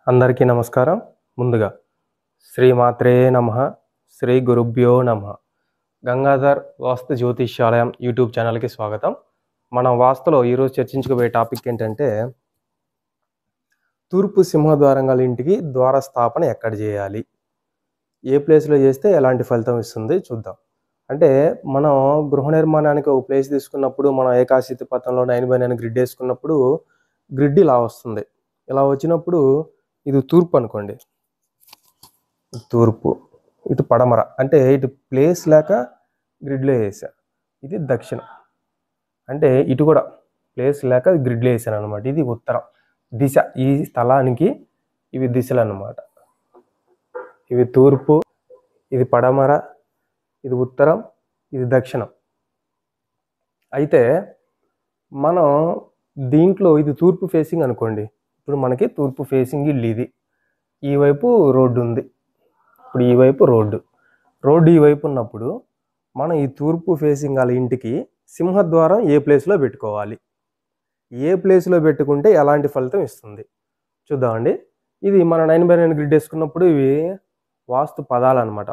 అందరికీ నమస్కారం. ముందుగా శ్రీమాత్రే నమః, శ్రీ గురుభ్యో నమః. గంగాధర్ వాస్తు జ్యోతిష్యాలయం యూట్యూబ్ ఛానల్కి స్వాగతం. మనం వాస్తులో ఈరోజు చర్చించుకోబోయే టాపిక్ ఏంటంటే, తూర్పు సింహద్వారం గల ఇంటికి ద్వార స్థాపన ఎక్కడ చేయాలి, ఏ ప్లేస్లో చేస్తే ఎలాంటి ఫలితం ఇస్తుంది చూద్దాం. అంటే మనం గృహ నిర్మాణానికి ఒక ప్లేస్ తీసుకున్నప్పుడు, మనం ఏకాశితి పథంలో 9/9 గ్రిడ్ వేసుకున్నప్పుడు గ్రిడ్ ఇలా వస్తుంది. ఇలా వచ్చినప్పుడు ఇది తూర్పు అనుకోండి, తూర్పు, ఇటు పడమర, అంటే ఇటు ప్లేస్ లేక గ్రిడ్లో వేసా. ఇది దక్షిణం, అంటే ఇటు కూడా ప్లేస్ లేక గ్రిడ్లో వేసాను అనమాట. ఇది ఉత్తరం దిశ. ఈ స్థలానికి ఇవి దిశలు అన్నమాట. ఇవి తూర్పు, ఇది పడమర, ఇది ఉత్తరం, ఇది దక్షిణం. అయితే మనం దీంట్లో ఇది తూర్పు ఫేసింగ్ అనుకోండి. ఇప్పుడు మనకి తూర్పు ఫేసింగ్ ఇల్లు ఇది, ఈ వైపు రోడ్డు ఉంది. ఇప్పుడు ఈ వైపు రోడ్డు ఈ వైపు ఉన్నప్పుడు మనం ఈ తూర్పు ఫేసింగ్ గల ఇంటికి సింహద్వారం ఏ ప్లేస్లో పెట్టుకోవాలి, ఏ ప్లేస్లో పెట్టుకుంటే ఎలాంటి ఫలితం ఇస్తుంది చూద్దామండి. ఇది మన 9/9 గ్రిడ్ వేసుకున్నప్పుడు ఇవి వాస్తు పదాలు అనమాట.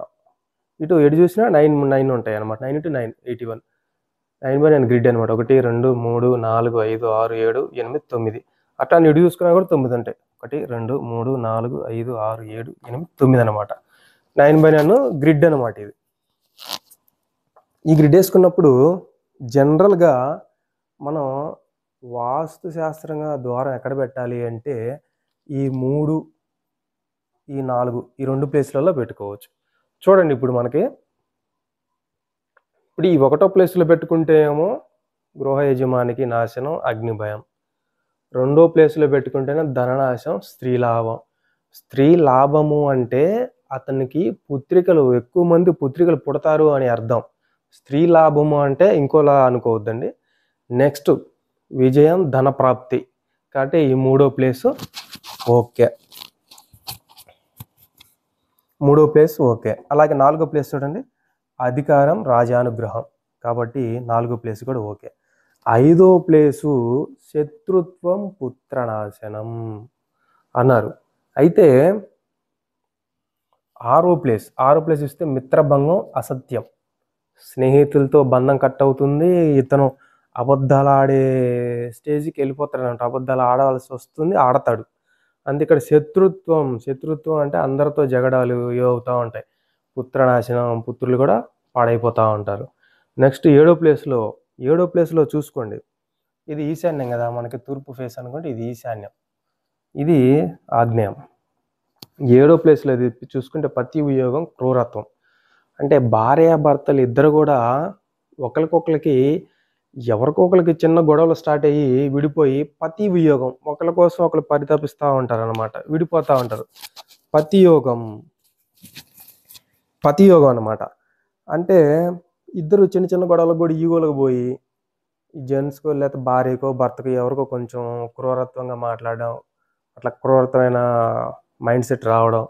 ఇటు ఎటు చూసినా 9 ఉంటాయి అనమాట. 9 × 9 81, 9/9 గ్రిడ్ అనమాట. 1 2 3 4 5 6 7 8 9. అట్లా ఇటు చూసుకున్నా కూడా 9 ఉంటాయి. 1 2 3 4 5 6 7 8 9 అనమాట. 9/9 గ్రిడ్ అనమాట. ఇది ఈ గ్రిడ్ వేసుకున్నప్పుడు జనరల్గా మనం వాస్తు శాస్త్రంగా ద్వారం ఎక్కడ పెట్టాలి అంటే ఈ 3, ఈ 4, ఈ 2 ప్లేస్లలో పెట్టుకోవచ్చు. చూడండి, ఇప్పుడు మనకి ఇప్పుడు ఈ 1వ ప్లేస్లో పెట్టుకుంటే ఏమో గృహ యజమానికి నాశనం, అగ్ని భయం. 2వ ప్లేస్లో పెట్టుకుంటేనే ధననాశం, స్త్రీ లాభం. స్త్రీ లాభము అంటే అతనికి పుత్రికలు, ఎక్కువ మంది పుత్రికలు పుడతారు అని అర్థం. స్త్రీ లాభము అంటే ఇంకోలా అనుకోవద్దండి. నెక్స్ట్ విజయం, ధన ప్రాప్తి. కాబట్టి ఈ 3వ ప్లేసు ఓకే, 3వ ప్లేస్ ఓకే. అలాగే 4వ ప్లేస్ చూడండి, అధికారం, రాజానుగ్రహం. కాబట్టి 4వ ప్లేస్ కూడా ఓకే. 5వ ప్లేసు శత్రుత్వం, పుత్రనాశనం అన్నారు. అయితే 6వ ప్లేస్ ఇస్తే మిత్రభంగం, అసత్యం. స్నేహితులతో బంధం కట్ అవుతుంది. ఇతను అబద్ధాలు ఆడే స్టేజ్కి వెళ్ళిపోతాడంట. అబద్ధాలు ఆడవలసి వస్తుంది, ఆడతాడు. అందుకే ఇక్కడ శత్రుత్వం అంటే అందరితో జగడాలు అవుతూ ఉంటాయి. పుత్రనాశనం, పుత్రులు కూడా పాడైపోతూ ఉంటారు. నెక్స్ట్ 7వ ప్లేస్లో చూసుకోండి, ఇది ఈశాన్యం కదా మనకి. తూర్పు ఫేస్ అనుకోండి, ఇది ఈశాన్యం, ఇది ఆగ్నేయం. 7వ ప్లేస్లో ఇది చూసుకుంటే పతి వియోగం, క్రూరత్వం. అంటే భార్యాభర్తలు ఇద్దరు కూడా ఒకరికొకరికి, ఎవరికొకరికి చిన్న గొడవలు స్టార్ట్ అయ్యి విడిపోయి పతి వియోగం, ఒకరి కోసం ఒకరు పరితపిస్తూ ఉంటారు అనమాట, విడిపోతూ ఉంటారు. పతియోగం అనమాట. అంటే ఇద్దరు చిన్న చిన్న గొడవలకు కూడా ఈగోలకు పోయి, జెంట్స్కో లేకపోతే భార్యకో భర్తకో ఎవరికో కొంచెం క్రూరత్వంగా మాట్లాడడం, అట్లా క్రూరత్వమైన మైండ్ సెట్ రావడం,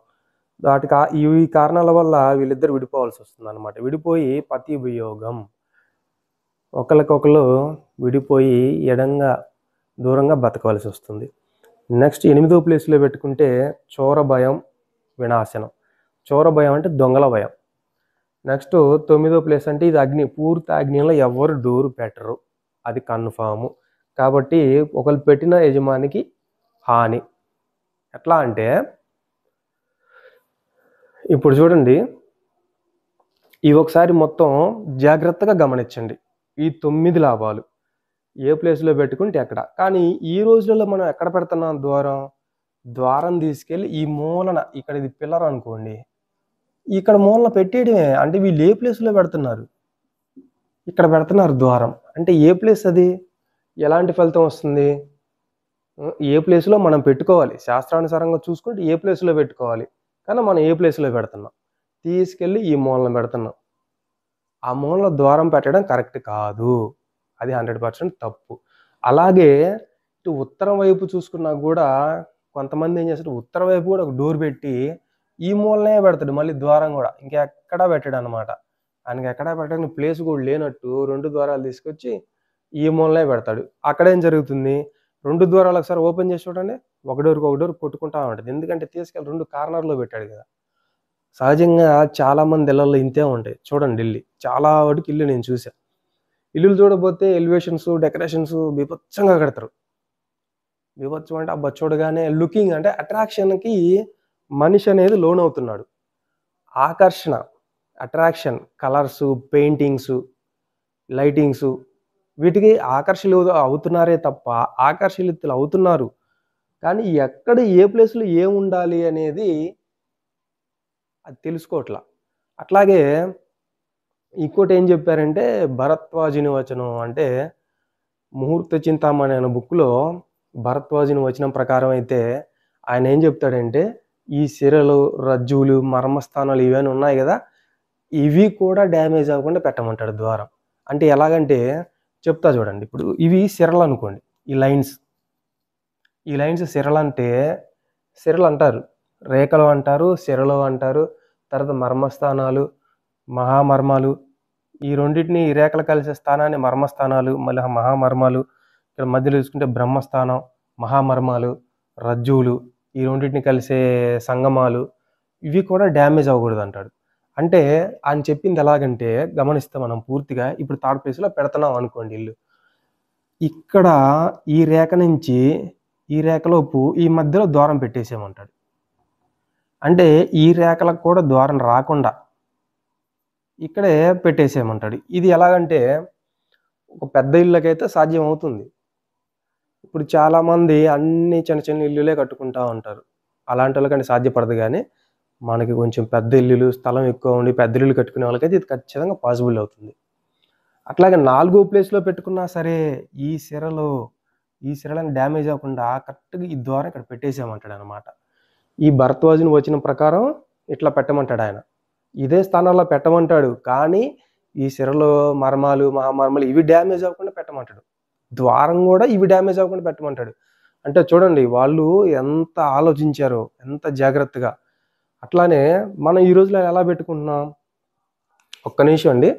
ఈ కారణాల వల్ల వీళ్ళిద్దరు విడిపోవాల్సి వస్తుంది అనమాట. విడిపోయి పతి వియోగం, ఒకరికొకరు విడిపోయి దూరంగా బతకవలసి వస్తుంది. నెక్స్ట్ 8వ ప్లేస్లో పెట్టుకుంటే చోర భయం, వినాశనం. చోర భయం అంటే దొంగల భయం. నెక్స్ట్ 9వ ప్లేస్ అంటే ఇది అగ్ని, పూర్తి అగ్నిలో ఎవరు డోరు పెట్టరు, అది కన్ఫాము. కాబట్టి ఒకరు పెట్టిన యజమానికి హాని. ఎట్లా అంటే ఇప్పుడు చూడండి, ఇవి ఒకసారి మొత్తం జాగ్రత్తగా గమనించండి. ఈ 9 లాభాలు ఏ ప్లేస్లో పెట్టుకుంటే ఎక్కడ. కానీ ఈ రోజులలో మనం ఎక్కడ పెడుతున్నాం ద్వారం తీసుకెళ్ళి ఈ మూలన, ఇక్కడ ఇది పిల్లర్ అనుకోండి, ఇక్కడ మూలన పెట్టేయడమే. అంటే వీళ్ళు ఏ ప్లేస్లో పెడుతున్నారు, ఇక్కడ పెడుతున్నారు ద్వారం. అంటే ఏ ప్లేస్ అది, ఎలాంటి ఫలితం వస్తుంది, ఏ ప్లేస్లో మనం పెట్టుకోవాలి. శాస్త్రానుసారంగా చూసుకుంటే ఏ ప్లేస్లో పెట్టుకోవాలి. కానీ మనం ఏ ప్లేస్లో పెడుతున్నాం, తీసుకెళ్ళి ఈ మూలన పెడుతున్నాం. ఆ మూలలో ద్వారం పెట్టడం కరెక్ట్ కాదు, అది 100% తప్పు. అలాగే ఇటు ఉత్తరం వైపు చూసుకున్నా కూడా కొంతమంది ఏం చేస్తారు, ఉత్తరం వైపు కూడా ఒక డోర్ పెట్టి ఈ మూలనే పెడతాడు, మళ్ళీ ద్వారం కూడా ఇంకెక్కడా పెట్టాడు అనమాట. ఆయనకి ఎక్కడా పెట్టడానికి ప్లేస్ కూడా లేనట్టు 2 ద్వారాలు తీసుకొచ్చి ఈ మూలనే పెడతాడు. అక్కడేం జరుగుతుంది, 2 ద్వారాలు ఒకసారి ఓపెన్ చేసి చూడండి, ఒక డోర్ కొట్టుకుంటా ఉంటుంది. ఎందుకంటే తీసుకెళ్ళి 2 కార్నర్‌లో పెట్టాడు కదా! సహజంగా చాలామంది ఇళ్లల్లో ఇంతే ఉంటాయి. చూడండి ఢిల్లీ. చాలా వాటికి ఇల్లు నేను చూసా. ఇల్లులు చూడకపోతే ఎలివేషన్స్, డెకరేషన్స్ బీభత్సంగా కడతారు. బీభత్సం అంటే అబ్బా! చూడగానే లుకింగ్ అంటే అట్రాక్షన్‌కి మనిషి అనేది లోనవుతున్నాడు. ఆకర్షణ, అట్రాక్షన్, కలర్సు, పెయింటింగ్సు, లైటింగ్సు వీటికి ఆకర్షితులు అవుతున్నారే తప్ప ఆకర్షితులు అవుతున్నారు. కానీ ఎక్కడ ఏ ప్లేస్‌లో ఏముండాలి అనేది అది తెలుసుకోవట్ల. అట్లాగే ఇంకోటేం జెప్పారంటే భరద్వాజుని వచనం అంటే ముహూర్త చింతామణి అనే బుక్‌లో భరద్వాజుని వచనం ప్రకారం అయితే ఆయనేం జెప్తాడంటే ఈ సిరలు, రజ్జువులు, మర్మస్థానాలు ఇవన్నీ ఉన్నాయి గదా! ఇవి కూడా డ్యామేజ్ అవ్వకుండా పెట్టమంటాడు ద్వారం. అంటే ఎలాగంటే చెప్తా చూడండి. ఇప్పుడు ఇవి సిరలనుకోండి. ఈ లైన్స్. ఈ లైన్స్ సిరలంటే సిరలంటారు. రేఖలు అంటారు, సిరలు అంటారు. తర్వాత మర్మస్థానాలు, మహామర్మాలు ఈ రెండిటిని ఈ రేఖలు కలిసే స్థానాన్ని మర్మస్థానాలు, మళ్ళీ మహామర్మాలు. ఇక్కడ మధ్యలో చూసుకుంటే బ్రహ్మస్థానం, మహామర్మాలు, రజ్జువులు ఈ రెండిటిని కలిసే సంగమాలు ఇవి కూడా డ్యామేజ్ అవ్వకూడదంటాడు. అంటే ఆయన చెప్పింది ఎలాగంటే గమనిస్తే మనం పూర్తిగా ఇప్పుడు థర్డ్ ప్లేస్‌లో పెడుతున్నాం అనుకోండి ఇల్లు. ఇక్కడ ఈ రేఖ నుంచి ఈ రేఖలోపు ఈ మధ్యలో ద్వారం పెట్టేసేయమంటాడు. అంటే ఈ రేఖలకు కూడా ద్వారం రాకుండా ఇక్కడే పెట్టేసేయమంటాడు. ఇది ఎలాగంటే ఒక పెద్ద ఇళ్ళకైతే సాధ్యం అవుతుంది. ఇప్పుడు చాలామంది అన్నీ చిన్న చిన్న ఇల్లులే కట్టుకుంటా ఉంటారు. అలాంటోళ్ళకంటే సాధ్యపడదు గానీ, మనకి కొంచెం పెద్ద ఇల్లులు, స్థలం ఎక్కువ ఉండి పెద్ద ఇల్లులు కట్టుకునే వాళ్ళకైతే ఇది ఖచ్చితంగా పాసిబుల్ అవుతుంది. అట్లాగే 4 ప్లేస్‌లో పెట్టుకున్నా సరే ఈ సిరలను డ్యామేజ్ అవ్వకుండా కరెక్ట్‌గా ఈ ద్వారం ఇక్కడ పెట్టేసేయమంటాడనమాట. ఈ భరద్వాజుని వచనం ప్రకారం ఇట్లా పెట్టమంటాడాయన. ఇదే స్థానంలో పెట్టమంటాడు. కానీ ఈ సిరలు, మర్మాలు, మహామర్మాలు ఇవి డ్యామేజ్ అవ్వకుండా పెట్టమంటాడు. ద్వారం గూడా ఇవి డ్యామేజ్ అవ్వకుండా పెట్టమంటాడు. అంటే చూడండి వాళ్ళు ఎంత ఆలోచించారో, ఎంత జాగ్రత్తగా. అట్లానే మనం ఈ రోజుల్లో ఎలా పెట్టుకుంటున్నాం? ఒక్క నిమిషం అండి.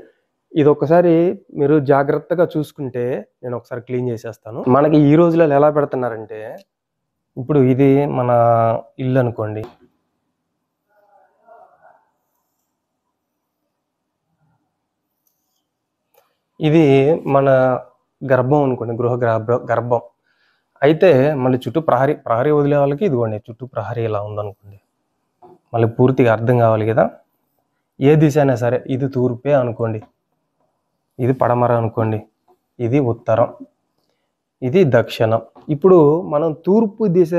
ఇదొక్కసారి మీరు జాగ్రత్తగా చూసుకుంటే నేనొకసారి క్లీన్ చేసేస్తాను. మనకి ఈ రోజులలో ఎలా పెడుతున్నారంటే, ఇప్పుడు ఇది మన ఇల్లనుకోండి. ఇది మన గర్భం అనుకోండి. గర్భం. అయితే మళ్ళీ చుట్టూ ప్రహరీ వదిలే వాళ్ళకి ఇదిగోండి చుట్టూ ప్రహరీ ఇలా ఉందనుకోండి. మళ్ళీ పూర్తిగా అర్థం కావాలి గదా! ఏ దిశ అయినా సరే ఇది తూర్పే అనుకోండి. ఇది పడమర అనుకోండి. ఇది ఉత్తరం. ఇది దక్షిణం. ఇప్పుడు మనం తూర్పు దిశ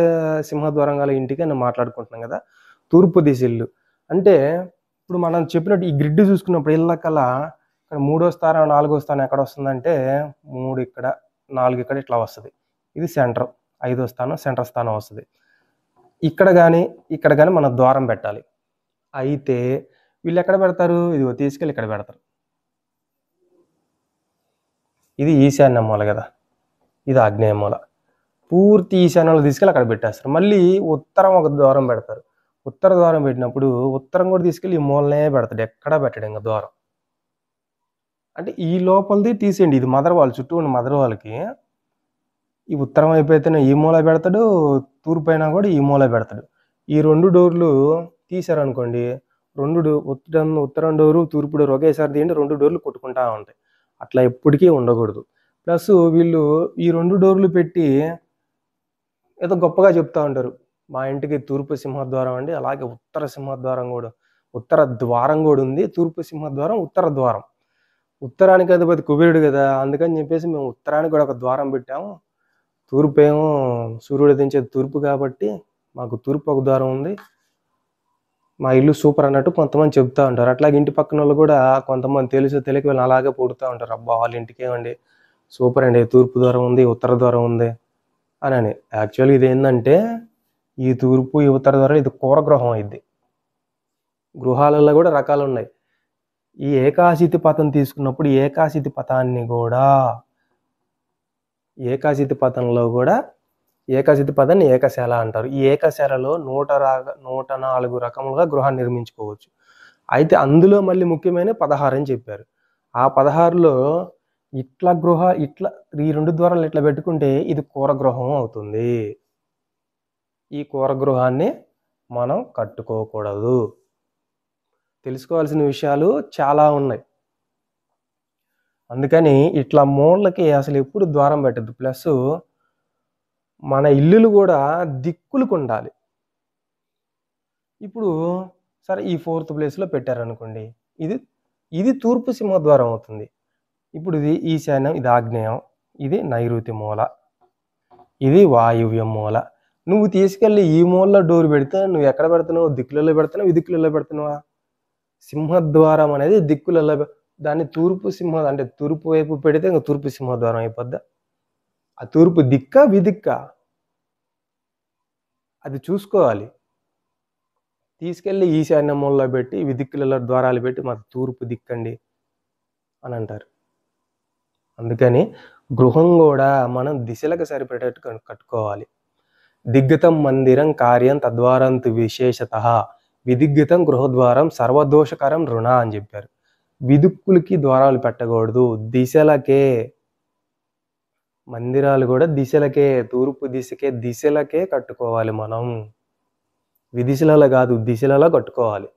సింహద్వారం గల ఇంటికని మాట్లాడుకుంటున్నాం గదా! తూర్పు దిశ ఇల్లు. అంటే ఇప్పుడు మనం చెప్పినట్టు ఈ గ్రిడ్ చూసుకున్నప్పుడు ఇళ్ళకల్లా ఇక్కడ 3వ స్థానం, 4వ స్థానం ఎక్కడొస్తుందంటే 3 ఇక్కడ, 4 ఇక్కడ ఇట్లా వస్తది. ఇది సెంటర్. 5వ స్థానం సెంటర్ స్థానం వస్తది. ఇక్కడ గాని మనం ద్వారం పెట్టాలి. అయితే వీళ్ళెక్కడ పెడతారు? ఇదిగో తీసుకెళ్ళి ఇక్కడ పెడతారు. ఇది ఈశాన్య మూల గదా! ఇది ఆగ్నేయ మూల. పూర్తి ఈశాన్యంలో తీసుకెళ్ళి అక్కడ పెట్టేస్తారు. మళ్ళీ ఉత్తరం ఒక ద్వారం పెడతారు. ఉత్తర ద్వారం పెట్టినప్పుడు ఉత్తరం కూడా తీసుకెళ్ళి ఈ మూలనే పెడతాడు. ఎక్కడా పెట్టడు ఇంక ద్వారం. అంటే ఈ లోపలిది తీసేయండి. ఇది మదర్ వాల్ చుట్టూ ఉన్న మదర్ వాల్‌కి ఈ ఉత్తరం వైపు అయితేనే ఈ మూల పెడతాడు. తూర్పు అయినా కూడా ఈ మూల పెడతాడు. ఈ 2 డోర్‌లు తీశారనుకోండి. 2 ఉత్తరం డోరు, తూర్పు డోర్ ఒకేసారి తీయండి 2 డోర్‌లు కొట్టుకుంటా ఉంటాయి. అట్లా ఎప్పటికీ ఉండకూడదు. ప్లస్ వీళ్ళు ఈ 2 డోర్‌లు పెట్టి ఏదో గొప్పగా చెప్తా ఉంటారు. మా ఇంటికి తూర్పు సింహద్వారం అండి. అలాగే ఉత్తర సింహద్వారం గూడా ఉత్తర ద్వారం గూడా ఉంది. తూర్పు సింహద్వారం, ఉత్తర ద్వారం. ఉత్తరానికి అధిపతి కుబేరుడు గదా! అందుకని జెప్పేసి మేము ఉత్తరానికి గూడా ఒక ద్వారం పెట్టాము. తూర్పేమో సూర్యుడు ఉదయించేది తూర్పు కాబట్టి మాకు తూర్పు ఒక ద్వారం ఉంది. మా ఇల్లు సూపర్ అన్నట్టు కొంతమంది చెప్తా ఉంటారు. అట్లాగే ఇంటి పక్కనోళ్ళు గూడా కొంతమంది తెలుసో తెలియకో వీళ్ళని అలాగే పొగుడుతా ఉంటారు. అబ్బా! వాళ్ళ ఇంటికేమండి సూపర్ అండి. తూర్పు ద్వారం ఉంది, ఉత్తర ద్వారం ఉంది అనని. యాక్చువల్‌గా ఇదేందంటే ఈ తూర్పు, ఈ ఉత్తర ద్వారం ఇది కూరగృహం అయిద్ది. గృహాలలో గూడా రకాలున్నాయి. ఈ ఏకాశితి పథం తీసుకున్నప్పుడు ఏకాశితి పథాన్ని గూడా ఏకాశితి పథంలో గూడా ఏకాశితి పథాన్ని ఏకశాల అంటారు. ఈ ఏకశాలలో 104 రకములుగా గృహాన్ని నిర్మించుకోవచ్చు. అయితే అందులో మళ్ళీ ముఖ్యమైనవి 16 అని చెప్పారు. ఆ 16లో ఇట్లా ఈ 2 ద్వారాలు ఇట్లా పెట్టుకుంటే ఇది కూరగృహం అవుతుంది. ఈ కూర గృహాన్ని మనం కట్టుకోకూడదు. తెలుసుకోవాల్సిన విషయాలు చాలా ఉన్నాయి. అందుకని ఇట్లా మూలకి అసలు ఎప్పుడు ద్వారం పెట్టద్దు. ప్లస్ మన ఇల్లులు కూడా దిక్కులకు ఉండాలి. ఇప్పుడు సరే ఈ 4th ప్లేస్లో పెట్టారనుకోండి, ఇది తూర్పు సింహద్వారం అవుతుంది. ఇప్పుడు ఇది ఈశాన్యం, ఇది ఆగ్నేయం, ఇది నైరుతి మూల, ఇది వాయువ్యం మూల. నువ్వు తీసుకెళ్ళి ఈ మూలలో డోర్ పెడితే నువ్వు ఎక్కడ పెడుతున్నావు? దిక్కులలో పెడుతున్నావు, ఈ దిక్కులలో పెడుతున్నావా? సింహద్వారం అనేది దిక్కులలో, దాన్ని తూర్పు అంటే తూర్పు వైపు పెడితే ఇంకా తూర్పు సింహద్వారం అయిపోద్దా? ఆ తూర్పు దిక్క విదిక్క అది చూసుకోవాలి. తీసుకెళ్ళి ఈశాన్య మూలలో పెట్టి విదిక్కులలో ద్వారాలు పెట్టి మాకు తూర్పు దిక్కండి అని అంటారు. అందుకని గృహం కూడా మనం దిశలకు సరిపడేట్టు కట్టుకోవాలి. దిగ్గతం మందిరం కార్యం తద్వారంతు విశేషత విదిగ్గతం గృహద్వారం సర్వదోషకరం రుణ అని చెప్పారు. విదిక్కులకి ద్వారాలు పెట్టకూడదు, దిశలకే. మందిరాలు కూడా దిశలకే, తూర్పు దిశలకే కట్టుకోవాలి. మనం విదిశలలో కాదు, దిశలలో కట్టుకోవాలి.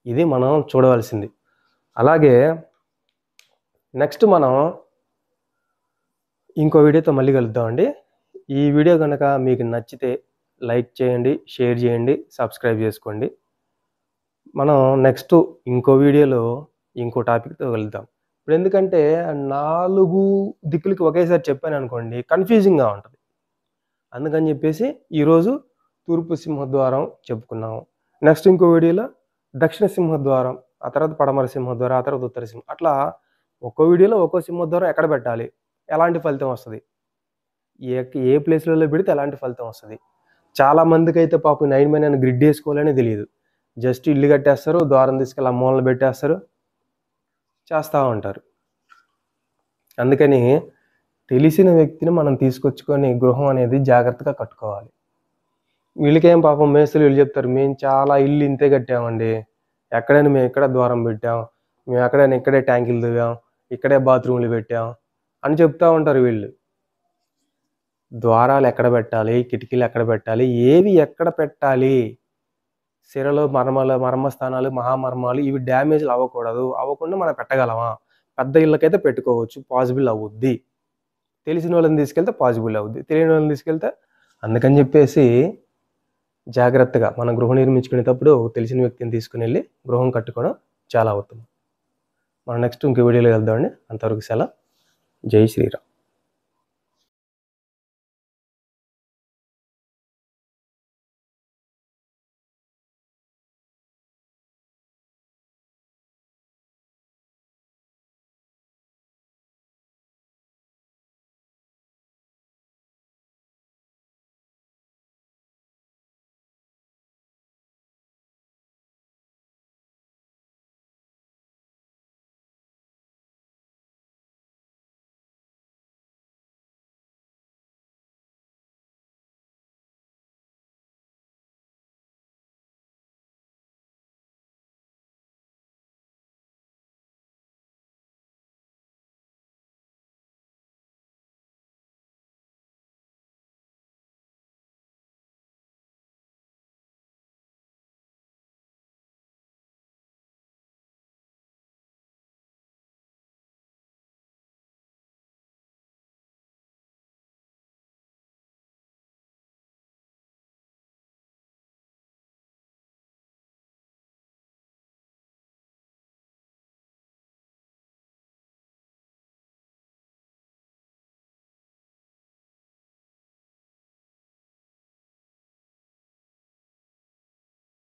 ఇది మనం చూడవలసింది. అలాగే నెక్స్ట్ మనం ఇంకో వీడియోతో మళ్ళీ కలుద్దామండి. ఈ వీడియో కనుక మీకు నచ్చితే లైక్ చేయండి, షేర్ చేయండి, సబ్స్క్రైబ్ చేసుకోండి. మనం నెక్స్ట్ ఇంకో వీడియోలో ఇంకో టాపిక్తో కలుద్దాం. ఇప్పుడు ఎందుకంటే 4 దిక్కులకి ఒకేసారి చెప్పాను అనుకోండి, కన్ఫ్యూజింగ్గా ఉంటుంది. అందుకని చెప్పేసి ఈరోజు తూర్పు సింహద్వారం చెప్పుకున్నాము. నెక్స్ట్ ఇంకో వీడియోలో దక్షిణ సింహద్వారం, ఆ తర్వాత పడమర సింహద్వారం, ఆ తర్వాత ఉత్తర సింహం, అట్లా ఒక్కో వీడియోలో ఒక్కో సింహద్వారం ఎక్కడ పెట్టాలి, ఎలాంటి ఫలితం వస్తుంది, ఏ ప్లేస్లలో పెడితే ఎలాంటి ఫలితం వస్తుంది. చాలామందికి అయితే పాపం 9 అని గ్రిడ్ వేసుకోవాలని తెలియదు. జస్ట్ ఇల్లు కట్టేస్తారు, ద్వారం తీసుకెళ్ళి ఆ మూలలు పెట్టేస్తారు, చేస్తూ ఉంటారు. అందుకని తెలిసిన వ్యక్తిని మనం తీసుకొచ్చుకొని గృహం అనేది జాగ్రత్తగా కట్టుకోవాలి. వీళ్ళకేం పాపం మేస్తులు వీళ్ళు చెప్తారు, మేము చాలా ఇల్లు ఇంతే కట్టామండి, ఎక్కడైనా మేము ఇక్కడ ద్వారం పెట్టాం, మేము ఎక్కడైనా ఇక్కడే ట్యాంకులు దిగాం, ఇక్కడే బాత్రూమ్లు పెట్టాం అని చెప్తూ ఉంటారు వీళ్ళు. ద్వారాలు ఎక్కడ పెట్టాలి, కిటికీలు ఎక్కడ పెట్టాలి, ఏవి ఎక్కడ పెట్టాలి, సిరలు మర్మస్థానాలు మహామర్మాలు ఇవి డ్యామేజ్లు అవ్వకుండా మనం పెట్టగలమా? పెద్ద ఇళ్ళకైతే పెట్టుకోవచ్చు, పాసిబుల్ అవుద్ది. తెలిసిన వాళ్ళని తీసుకెళ్తే పాసిబుల్ అవుద్ది, తెలియని వాళ్ళని తీసుకెళ్తే. అందుకని చెప్పేసి జాగ్రత్తగా మనం గృహం నిర్మించుకునేటప్పుడు తెలిసిన వ్యక్తిని తీసుకుని వెళ్ళి గృహం కట్టుకోవడం చాలా ఉత్తమం. మనం నెక్స్ట్ ఇంకో వీడియోలో వెళ్దామండి. అంతవరకు సెలవు. జై శ్రీరామ్.